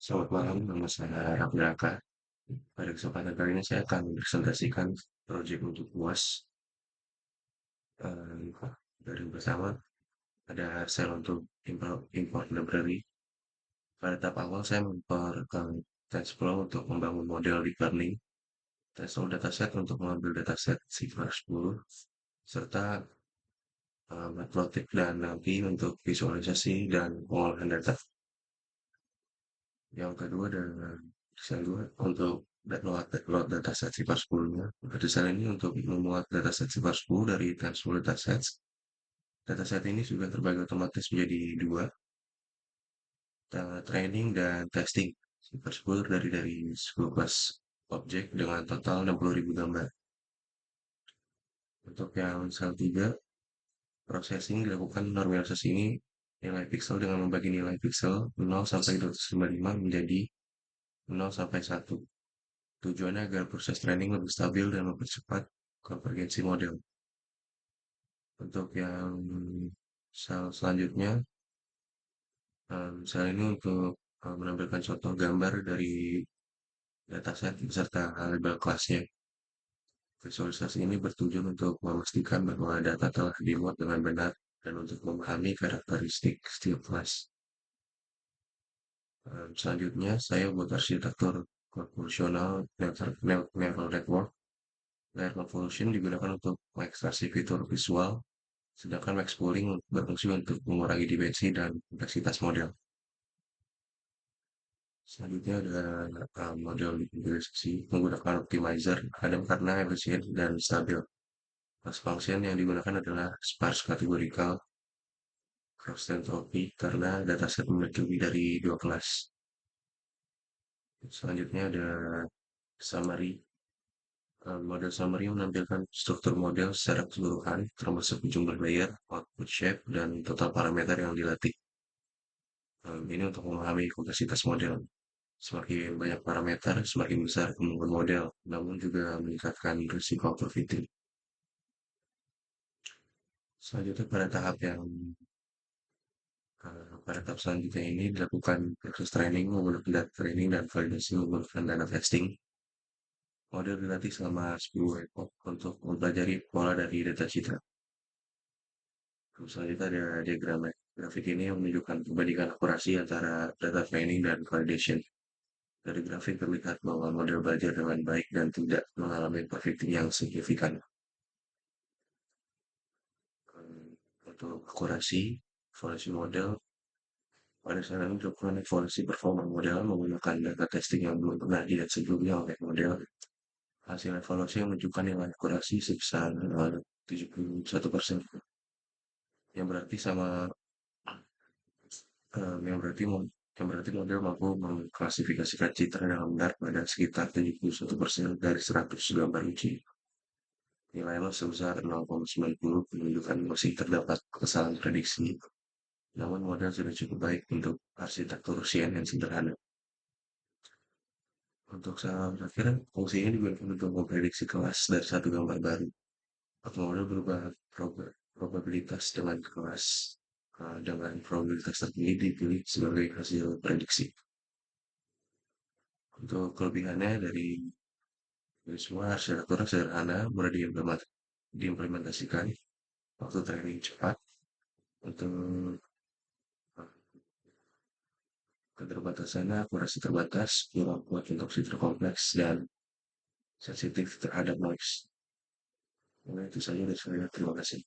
Selamat malam, nama saya Raka. Pada kesempatan kali ini saya akan presentasikan proyek untuk UAS. Eh, dari yang pertama, ada sel untuk import library. Pada tahap awal saya mengimpor TensorFlow untuk membangun model deep learning, TensorFlow dataset untuk mengambil dataset Sigma 10, serta Matplotlib dan NumPy untuk visualisasi dan pengolahan data. Yang kedua adalah desain dua untuk load dataset sifar 10-nya. Desain ini untuk memuat dataset sifar 10 dari TensorFlow datasets. Dataset ini sudah terbagi otomatis menjadi dua, training dan testing. Sifar 10 dari 10 kelas objek dengan total 60.000 gambar. Untuk yang sel 3, processing dilakukan normalisasi ini nilai pixel dengan membagi nilai pixel 0 sampai 255 menjadi 0 sampai 1. Tujuannya agar proses training lebih stabil dan mempercepat konvergensi model. Untuk yang sel selanjutnya, sel ini untuk menampilkan contoh gambar dari dataset beserta label kelasnya. Visualisasi ini bertujuan untuk memastikan bahwa data telah dimuat dengan benar dan untuk memahami karakteristik setiap kelas. Selanjutnya, saya buat arsitektur konvolusional neural network. Layer convolution digunakan untuk mengekstraksi fitur visual, sedangkan max pooling berfungsi untuk mengurangi dimensi dan kompleksitas model. Selanjutnya ada model visualisasi menggunakan optimizer, ada karena efisien dan stabil. Class function yang digunakan adalah sparse categorical cross entropy karena dataset memiliki lebih dari dua kelas. Selanjutnya ada summary. Model summary menampilkan struktur model secara keseluruhan, termasuk jumlah layer, output shape, dan total parameter yang dilatih. Ini untuk memahami kompleksitas model. Semakin banyak parameter, semakin besar kemampuan model, namun juga meningkatkan risiko overfitting. Selanjutnya pada tahap selanjutnya ini dilakukan proses training menggunakan data training dan validasi menggunakan data testing. Model dilatih selama 10 ekor untuk mempelajari pola dari data citra. Selanjutnya ada diagram grafik ini yang menunjukkan perbandingan akurasi antara data training dan validation. Dari grafik terlihat bahwa model belajar dengan baik dan tidak mengalami overfitting yang signifikan. Untuk akurasi, evaluasi model, pada saat ini dilakukan evaluasi performa model menggunakan data testing yang belum pernah dilihat sebelumnya oleh model. Hasil evaluasi yang menunjukkan nilai akurasi sebesar 71%, yang berarti sama yang berarti model mampu mengklasifikasikan citra dalam benar pada sekitar 71% dari 100 gambar uji. Nilai loss sebesar 0,90 menunjukkan masih terdapat kesalahan prediksi. Namun model sudah cukup baik untuk arsitektur CNN sederhana. Untuk salah terakhir, fungsi ini digunakan untuk memprediksi kelas dari satu gambar baru. Atau model berubah probabilitas dengan probabilitas tertinggi dipilih sebagai hasil prediksi. Untuk kelebihannya dari semua arsitektur sederhana, mudah diimplementasikan, waktu training cepat, untuk keterbatasannya akurasi terbatas, kurang kuat untuk fitur kompleks, dan sensitif terhadap noise. Nah, itu saja dari saya. Terima kasih.